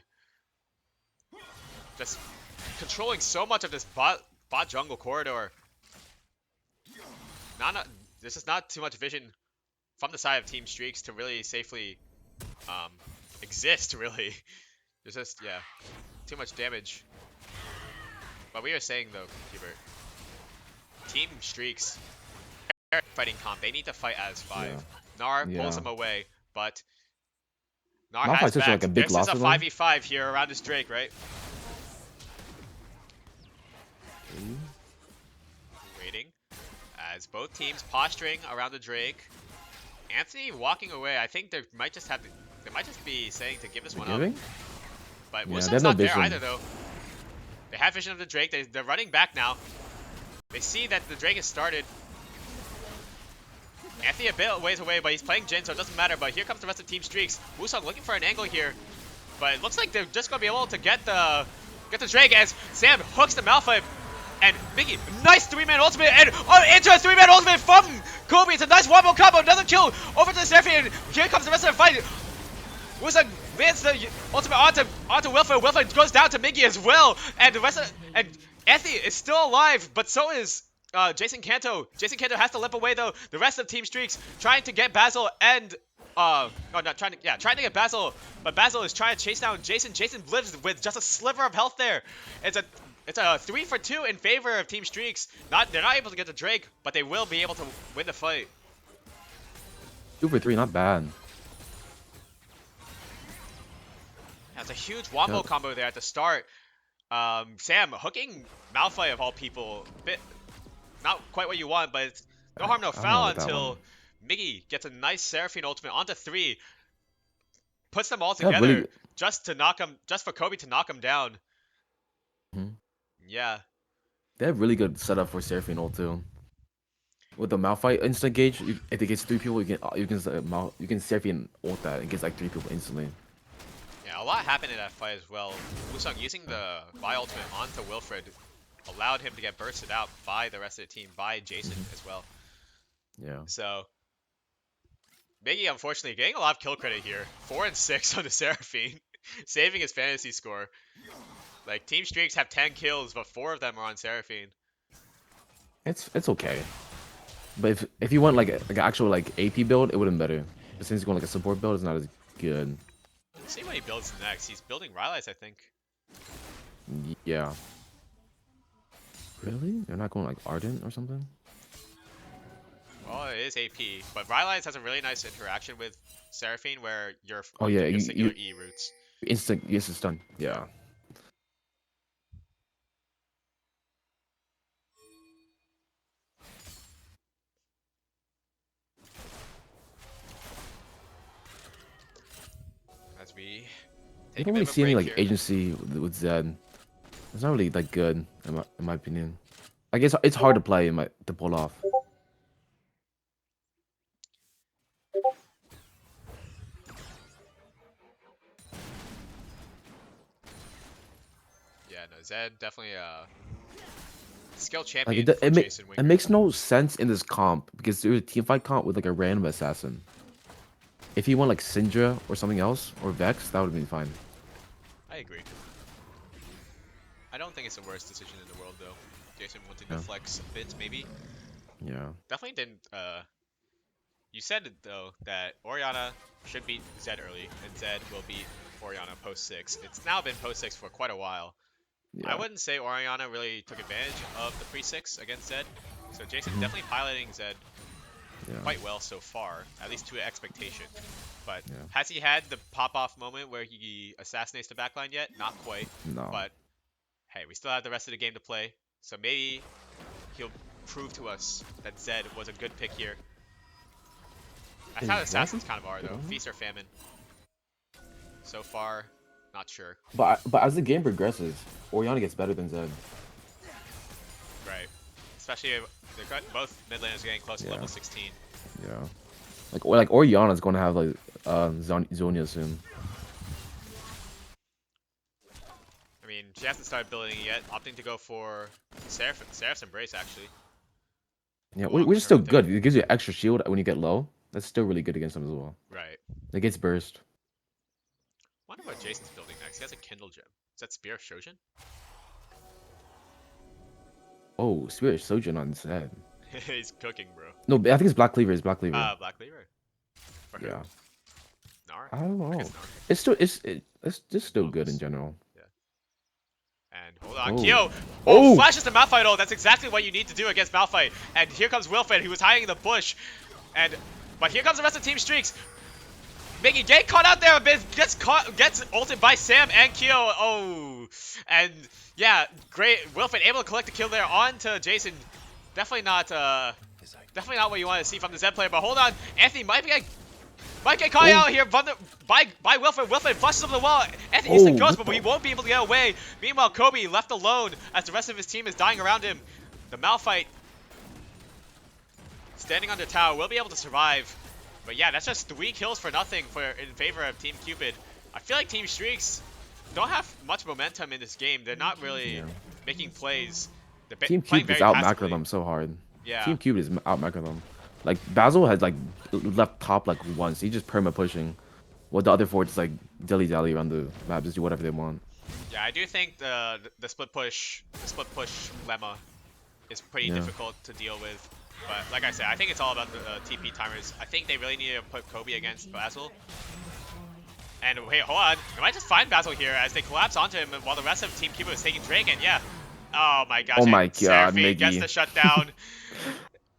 just controlling so much of this bot jungle corridor. This is not too much vision from the side of Team Streaks to really safely exist, really. There's just, too much damage. But we were saying, though, Hubert, Team Streaks, fighting comp, they need to fight as 5. Gnar pulls them away, but Gnar has back. Like a big this is a 5v5 here around this Drake, right? Waiting as both teams posturing around the Drake. Anthony walking away. I think they might just be saying to give this one up. But Woosung's not there either, though. They have vision of the Drake. They're running back now. They see that the Drake has started. Anthony a bit ways away, but he's playing Jhin, so it doesn't matter. But here comes the rest of Team Streaks. Woosung looking for an angle here, but it looks like they're just gonna be able to get the Drake as Sam hooks the Malphite. And Miggy, nice 3-man ultimate, and into a 3-man ultimate from Cobi. It's a nice wombo combo, another kill over to the Seraphine, and here comes the rest of the fight. Woosung lands the ultimate onto Wilfred. Wilfred goes down to Miggy as well, and and Anthony is still alive, but so is Jason Canto. Jason Canto has to limp away though. The rest of Team Streaks trying to get Basil and trying to get Basil, but Basil is trying to chase down Jason. Jason lives with just a sliver of health there. It's a 3-for-2 in favor of Team Streaks. They're not able to get the Drake, but they will be able to win the fight. 2-for-3, not bad. That's a huge wombo combo there at the start. Sam hooking Malphite of all people. Not quite what you want, but it's no harm, no foul until Miggy gets a nice Seraphine ultimate onto 3. Puts them all together just for Cobi to knock him down. Yeah. They have really good setup for Seraphine ult too. With the Malphite instant gauge, if it gets 3 people, you can Seraphine ult that and gets like 3 people instantly. Yeah, a lot happened in that fight as well. Woosung using the Vi ultimate onto Wilfred allowed him to get bursted out by the rest of the team, by Jason as well. Yeah. So Miggy, unfortunately, getting a lot of kill credit here. 4 and 6 on the Seraphine, saving his fantasy score. Like, Team Streaks have 10 kills, but 4 of them are on Seraphine. It's okay. But if you want like an actual like AP build, it would have been better. But since you're going like a support build, it's not as good. Let's see what he builds next. He's building Rylai's, I think. Yeah. Really? They're not going like Ardent or something? Well, it is AP, but Rylai's has a really nice interaction with Seraphine where you're singular E routes. Instant, yes, it's done. Yeah. As we I don't really see any like agency with Zed. It's not really that good in my opinion. I guess it's hard to play to pull off. Yeah, no, Zed definitely a skill champion. Like it makes no sense in this comp because there's a teamfight comp with like a random assassin. If you want like Syndra or something else or Vex, that would have been fine. I agree. I don't don't think it's the worst decision in the world though. Jason wanting to Yeah. flex a bit, maybe. Yeah. Definitely didn't. You said though that Orianna should beat Zed early, and Zed will beat Orianna post 6. It's now been post 6 for quite a while. I Yeah. wouldn't say Orianna really took advantage of the pre-6 against Zed, so Jason Mhm. definitely piloting Zed Yeah. quite well so far, at least to expectation. But Yeah. has he had the pop-off moment where he assassinates the backline yet? Not quite. No. But hey, we still have the rest of the game to play, so maybe he'll prove to us that Zed was a good pick here. That's how Exactly. assassins kind of are though, feast or famine. So far, not sure. But as the game progresses, Orianna gets better than Zed. Right. Especially they're both mid laners getting close to Yeah. level 16. Yeah. Like Orianna's going to have like Zonia soon. I mean, she hasn't started building it yet, opting to go for Seraph's Embrace actually. Yeah, Walking which is her still right there. good. It gives you extra shield when you get low. That's still really good against them as well. Right. It gets burst. Wonder what Jason's building next. He has a Kindle Gem. Is that Spear of Shojin? Oh, Spirit Sojourn on Zed. He's cooking, bro. No, I think it's Black Cleaver. It's Black Cleaver. Black Cleaver. For who? Yeah. Gnar? I don't I know. guess Gnar. It's still it's just still good in general. And hold on, Oh. Quio! Oh! Flashes the Malphite ult. That's exactly what you need to do against Malphite. And here comes Wilfred, who was hiding in the bush. But here comes the rest of Team Streaks. Miggy getting caught out there a bit, gets ulted by Sam and Quio. Oh, and yeah, great. Wilfred able to collect the kill there onto Jason. Definitely not what you want to see from the Zed player. But hold on, Anthony might get caught out here by Wilfred. Wilfred flushes over the wall. Anthony uses the ghost, but he won't be able to get away. Meanwhile, Cobi left alone as the rest of his team is dying around him. The Malphite standing on the tower will be able to survive. But yeah, that's just 3 kills for nothing in favor of Team Cupid. I feel like Team Streaks don't have much momentum in this game. They're not really making plays. They're Team playing Cupid very is out macro passively. them so hard. Yeah. Team Cupid is out macro them. Like Basil had like left top like once. He just perma pushing. While the other 4 just like dilly dally around the map, just do whatever they want. Yeah, I do think the split push lemma is pretty difficult to deal with. But like I said, I think it's all about the TP timers. I think they really need to put Cobi against Basil. And wait, hold on. They might just find Basil here as they collapse onto him while the rest of Team Cupid is taking Drake. And yeah. Oh my gosh. Oh my god, Seraphine Miggy. gets the shutdown.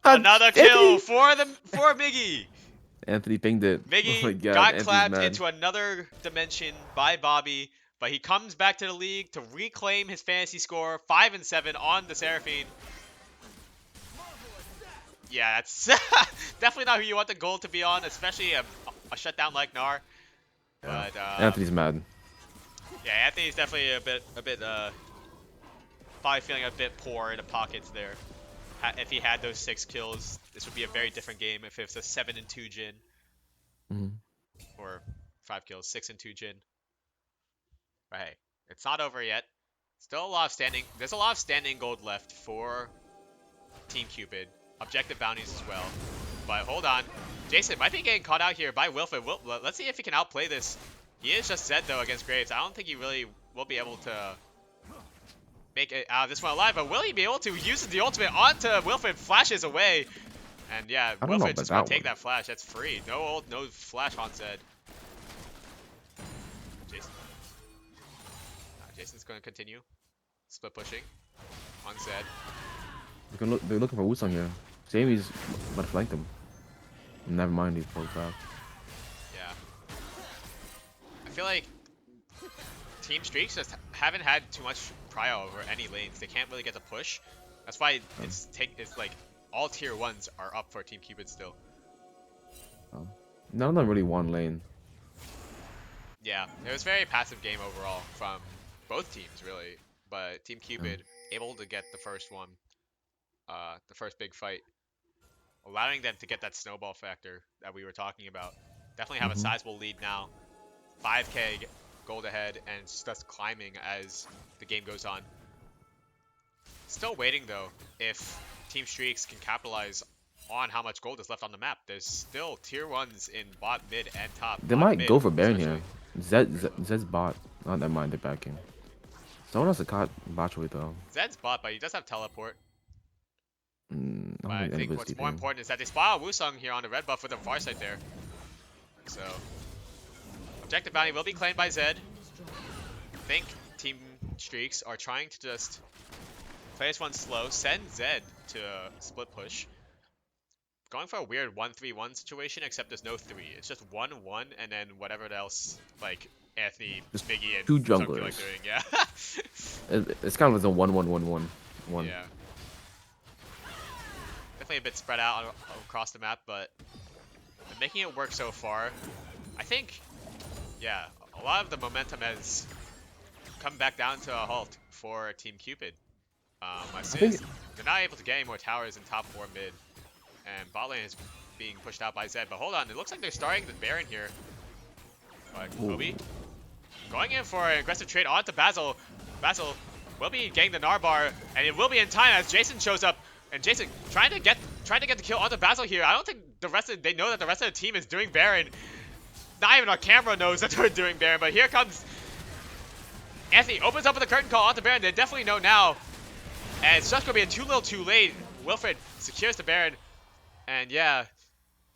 Another kill for Miggy. Anthony pinged it. Miggy Oh my god, got Anthony's clapped mad. into another dimension by Bobby. But he comes back to the league to reclaim his fantasy score. 5 and 7 on the Seraphine. Yeah, that's definitely not who you want the gold to be on, especially a shutdown like Gnar. Yeah. But Anthony's mad. yeah, Anthony's definitely a bit probably feeling a bit poor in the pockets there. If he had those 6 kills, this would be a very different game if it's a 7 and 2 Jhin. Mhm. Or 5 kills, 6 and 2 Jhin. But hey, it's not over yet. Still a lot of standing. There's a lot of standing gold left for Team Cupid. Objective bounties as well. But hold on. Jason might be getting caught out here by Wilfred. Let's see if he can outplay this. He is just Zed though against Graves. I don't think he really will be able to make it out of this one alive. But will he be able to use the ultimate onto Wilfred? Flashes away. And yeah, I don't know Wilfred about just gonna that take one. that flash. That's free. No flash on Zed. Jason. Jason's gonna continue. Split pushing on Zed. They're looking for Woosung here. Sammy's about to flank them. Never mind, he's pulled back. Yeah. I feel like Team Streaks just haven't had too much prio over any lanes. They can't really get the push. That's why it's like all tier 1s are up for Team Cupid still. None of them really won lane. Yeah, it was a very passive game overall from both teams really. But Team Cupid able to get the first one, the first big fight, allowing them to get that snowball factor that we were talking about. Definitely have a sizable lead now. 5k gold ahead and it's just climbing as the game goes on. Still waiting though if Team Streaks can capitalize on how much gold is left on the map. There's still tier 1s in bot, mid, and top. They Bot, might mid, go for Baron here. especially. Zed's bot. Oh, never mind, they're backing. Someone else to caught Botchway though. Zed's bot, but he does have teleport. I don't But I think anybody's what's more TPing. important is that they spot Woosung here on the red buff with a Farsight there. So, objective bounty will be claimed by Zed. I think Team Streaks are trying to just play this one slow, send Zed to a split push. Going for a weird 1-3-1 situation, except there's no 3. It's just 1-1, and then whatever else, like Anthony, Just Miggy, and two Woosung feel junglers. like doing. Yeah. It's kind of a 1-1-1-1-1. Yeah. Definitely a bit spread out across the map, but they're making it work so far. I think, yeah, a lot of the momentum has come back down to a halt for Team Cupid. As soon as they're not able to get any more towers in top 4 mid, and bot lane is being pushed out by Zed. But hold on, it looks like they're starting the Baron here. But Cobi going in for an aggressive trade onto Basil. Basil will be getting the Gnar bar, and it will be in time as Jason shows up. And Jason trying to get the kill onto Basil here. I don't think they know that the rest of the team is doing Baron. Not even our camera knows that they're doing Baron, but here comes Anthony, opens up with a curtain call onto Baron. They definitely know now. And it's just going to be a too little too late. Wilfred secures the Baron. And yeah,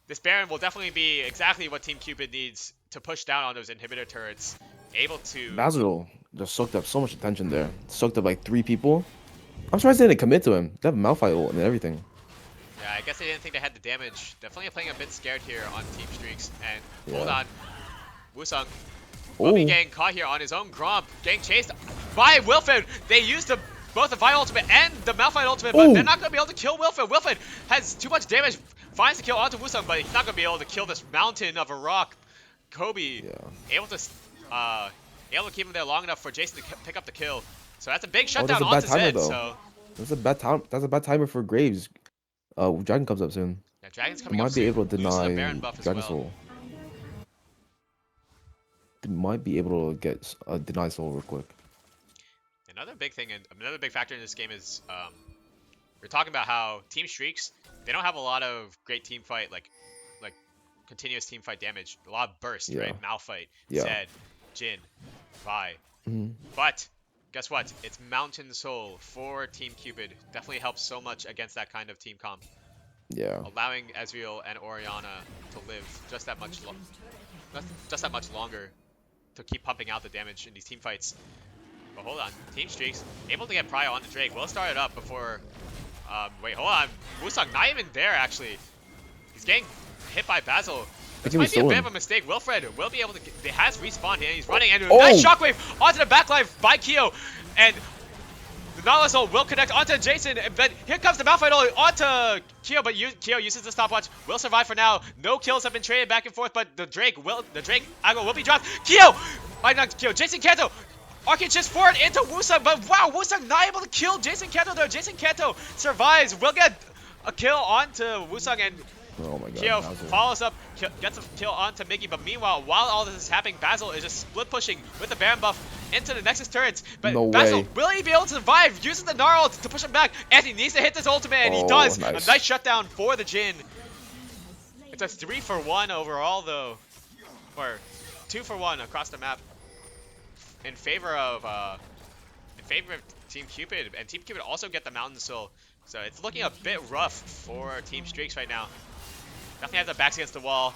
this Baron will definitely be exactly what Team Cupid needs to push down on those inhibitor turrets. Able to... Basil just soaked up so much attention there. Soaked up like 3 people. I'm surprised they didn't commit to him. They have Malphite ult and everything. Yeah, I guess they didn't think they had the damage. Definitely playing a bit scared here on Team Streaks. And hold on. Woosung will be getting caught here on his own Gromp. Getting chased by Wilfred. They used both the Vi ultimate and the Malphite ultimate, but they're not going to be able to kill Wilfred. Wilfred has too much damage. Finds the kill onto Woosung, but he's not going to be able to kill this mountain of a rock. Cobi able to keep him there long enough for Jason to pick up the kill. So that's a big shutdown onto Zed. So that's a bad time. That's a bad timer for Graves. Dragon comes up soon. yeah, Dragon's coming Might up be soon. able to Loses deny the Baron buff as Dragon well. Soul. They might be able to get deny Soul real quick. Another big thing and another big factor in this game is we're talking about how Team Streaks, they don't have a lot of great team fight like continuous team fight damage. A lot of burst, right? Malphite, Zed, Jhin, Vi. But guess what? It's Mountain Soul for Team Cupid. Definitely helps so much against that kind of team comp. Yeah. Allowing Ezreal and Orianna to live just that much longer to keep pumping out the damage in these team fights. But hold on, Team Streaks able to get Prio onto Drake. We'll start it up before. Wait, hold on. Woosung not even there actually. He's getting hit by Basil. This might be a bit of a mistake. Wilfred will be able to. It has respawned and he's running and nice shockwave onto the backline by Quio, and the Nautilus ult will connect onto Jason. But here comes the Malphite ult onto Quio, but Quio uses the stopwatch. Will survive for now. No kills have been traded back and forth, but the Drake aggro will be dropped. Quio, not Quio. Jason Canto. Arcane shifts forward into Woosung, but wow, Woosung not able to kill Jason Canto there. Jason Canto survives. Will get a kill onto Woosung, and Quio follows up, gets a kill onto Miggy. But meanwhile, while all this is happening, Basil is just split pushing with the Baron buff into the Nexus turrets. But Basil, will he be able to survive? Using the Gnar ult to push him back. Anthony needs to hit this ultimate, and he does. A nice shutdown for the Jhin. It's a 3-for-1 overall, though. Or 2-for-1 across the map. In favor of Team Cupid, and Team Cupid also get the Mountain Soul, so it's looking a bit rough for Team Streaks right now. Definitely have the backs against the wall,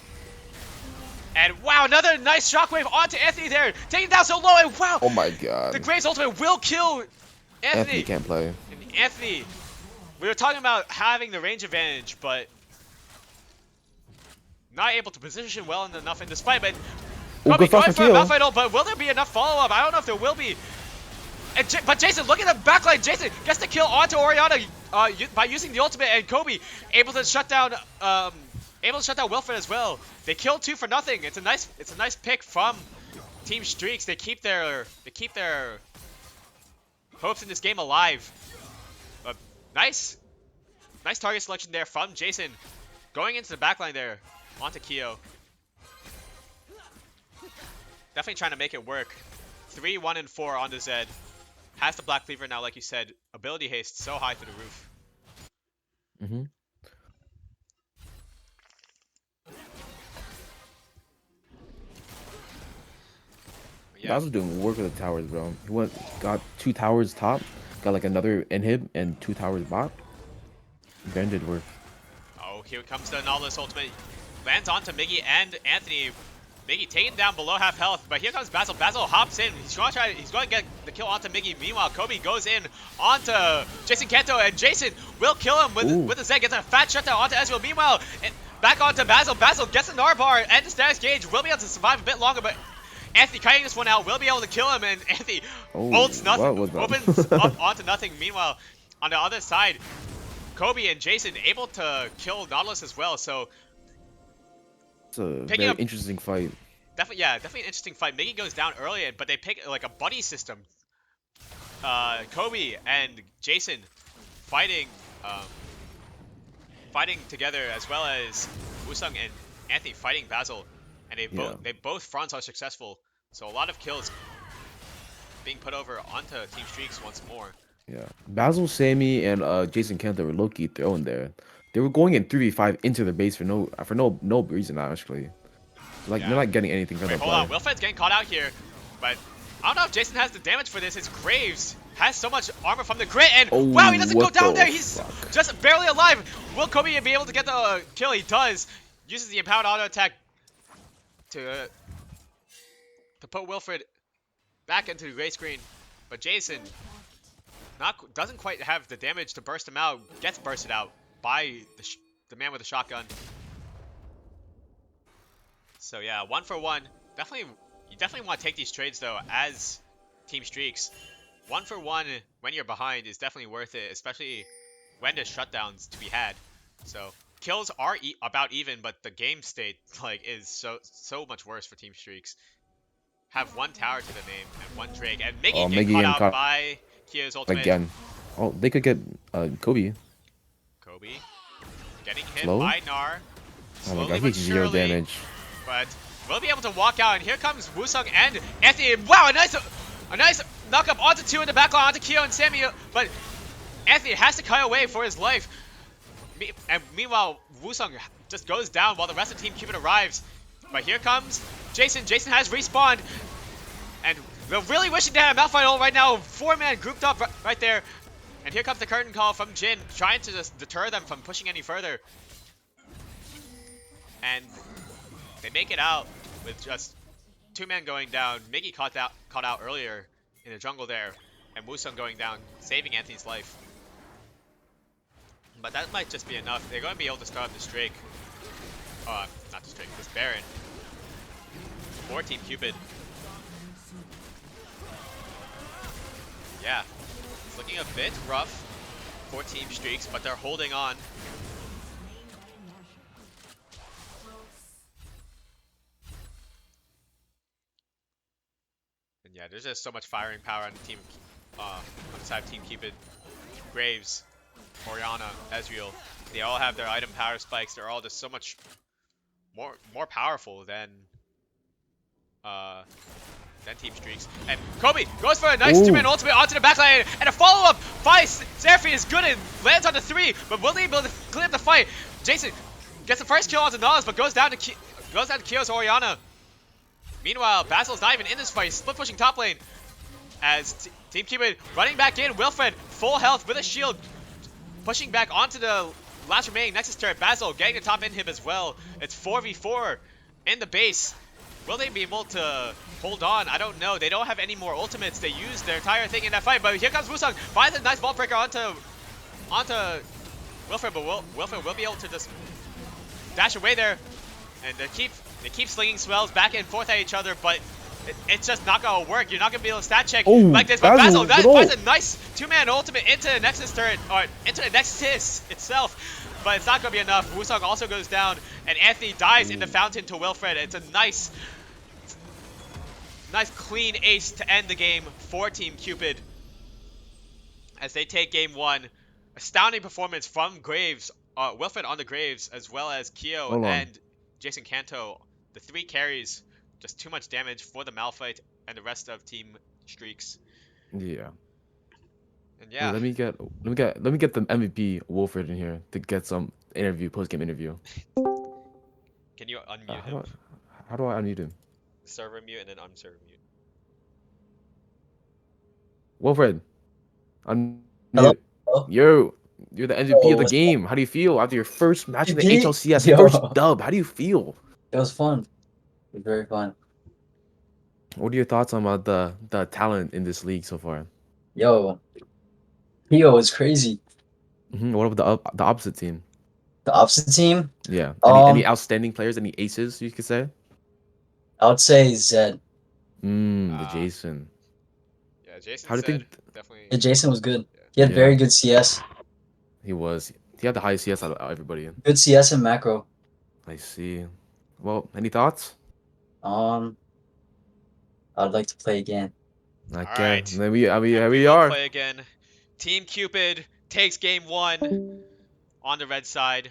and wow, another nice shockwave onto Anthony there, taking down so low, and wow! Oh my god! The Graves ultimate will kill Anthony. Anthony can't play. And Anthony, we were talking about having the range advantage, but not able to position well enough in this fight, but. Cobi going for a Malphite ult, but will there be enough follow-up? I don't know if there will be. But Jason, look at the backline. Jason gets the kill onto Orianna by using the ultimate, and Cobi able to shut down Wilfred as well. They kill 2 for nothing. It's a nice pick from Team Streaks. They keep their hopes in this game alive. Nice target selection there from Jason, going into the backline there onto Quio. Definitely trying to make it work. 3, 1, and 4 on the Zed. Has the Black Cleaver now, like you said. Ability haste so high through the roof. yeah. Basil's doing work with the towers, bro. Got 2 towers top, got like another inhib and 2 towers bot. Baron did work. Oh, here comes the Nautilus ultimate. Lands onto Miggy and Anthony. Miggy taken down below half health, but here comes Basil. Basil hops in. He's going to get the kill onto Miggy. Meanwhile, Cobi goes in onto Jason Canto, and Jason will kill him with a Zed. Gets a fat shutdown onto Ezreal. Meanwhile, back onto Basil. Basil gets a Gnar bar and the status gauge. Will be able to survive a bit longer, but Anthony kiting this one out. Will be able to kill him, and Anthony ults nothing. Opens up onto nothing. Meanwhile, on the other side, Cobi and Jason able to kill Nautilus as well, so It's a very interesting fight. definitely an interesting fight. Miggy goes down early, but they pick like a buddy system. Cobi and Jason fighting together, as well as Woosung and Anthony fighting Basil, and they both fronts are successful. So a lot of kills being put over onto Team Streaks once more. Yeah, Basil, Sammy, and Jason Canto were low-key throwing there. They were going in 3v5 into the base for no reason actually. Like they're not getting anything from the Hold on, Wilfred's getting caught out here, but I don't know if Jason has the damage for this. His Graves has so much armor from the crit, and wow, he doesn't go down there. He's just barely alive. Will Cobi be able to get the kill? He does. Uses the empowered auto attack to put Wilfred back into the gray screen, but Jason doesn't quite have the damage to burst him out. Gets bursted out by the man with the shotgun. So yeah, 1 for 1. You definitely want to take these trades though as Team Streaks. 1 for 1 when you're behind is definitely worth it, especially when there's shutdowns to be had. So kills are about even, but the game state is so much worse for Team Streaks. Have 1 tower to the name and 1 Drake, and Miggy get caught out by Quio's ultimate. Again. Oh, they could get Cobi. Cobi getting hit by Gnar. Oh my god, he takes 0 damage. But we'll be able to walk out, and here comes Woosung and Anthony. Wow, a nice knock up onto 2 in the backline onto Quio and Sammy. But Anthony has to cut away for his life. And meanwhile, Woosung just goes down while the rest of Team Cupid arrives. But here comes Jason. Jason has respawned, and we're really wishing to have a Malphite ult right now. 4-man grouped up right there. And here comes the curtain call from Jhin, trying to just deter them from pushing any further. And they make it out with just 2 men going down. Miggy caught out earlier in the jungle there, and Woosung going down, saving Anthony's life. But that might just be enough. They're going to be able to start up this Drake. Not this Drake, this Baron. For Team Cupid. Yeah, it's looking a bit rough for Team Streaks, but they're holding on. And yeah, there's just so much firing power on the side of Team Cupid. Graves, Orianna, Ezreal, they all have their item power spikes. They're all just so much more powerful than Team Streaks. And Cobi goes for a nice 2-man ultimate onto the backline, and a follow-up by Seraphine is good and lands on the 3, but will they be able to clear up the fight? Jason gets the first kill onto Nautilus, but goes down to Quio's Orianna. Meanwhile, Basil's not even in this fight. Split pushing top lane as Team Cupid running back in. Wilfred full health with a shield, pushing back onto the last remaining Nexus turret. Basil getting the top inhib as well. It's 4v4 in the base. Will they be able to hold on? I don't know. They don't have any more ultimates. They used their entire thing in that fight. But here comes Woosung. Finds a nice vault breaker onto Wilfred. But Wilfred will be able to just dash away there. And they keep slinging spells back and forth at each other. But it's just not going to work. You're not going to be able to stat check like this. But Basil finds a nice 2-man ultimate into the Nexus turret. Or into the Nexus itself. But it's not going to be enough. Woosung also goes down, and Anthony dies in the fountain to Wilfred. It's a nice clean ace to end the game for Team Cupid as they take game 1. Astounding performance from Graves, Wilfred on the Graves, as well as Quio and Jason Canto. The 3 carries, just too much damage for the Malphite and the rest of Team Streaks. Yeah. And yeah, let me get the MVP Wilfred in here to get some post-game interview. Can you unmute him? How do I unmute him? Server mute and then unserver mute. Wilfred, unmute. Hello? Hello? You're the MVP Yo, of the what's game. How do you feel after your first match in the MVP? HLCS, first Yo, dub? How do you feel? it was fun. It was very fun. What are your thoughts on the talent in this league so far? Yo, Quio is crazy. What about the opposite team? The opposite team, Yeah. Any um, outstanding players? Any aces you could say? I would say Zed. The Uh, Jason. yeah, Jason How do you said think? definitely. Yeah, Jason was good. Yeah. He had Yeah, very good CS. he was. He had the highest CS out of everybody. Good CS and macro. I see. Well, any thoughts? Um, I'd like to play again. All Okay. right. Then And here we we will are. play again. Team Cupid takes game 1 on the red side.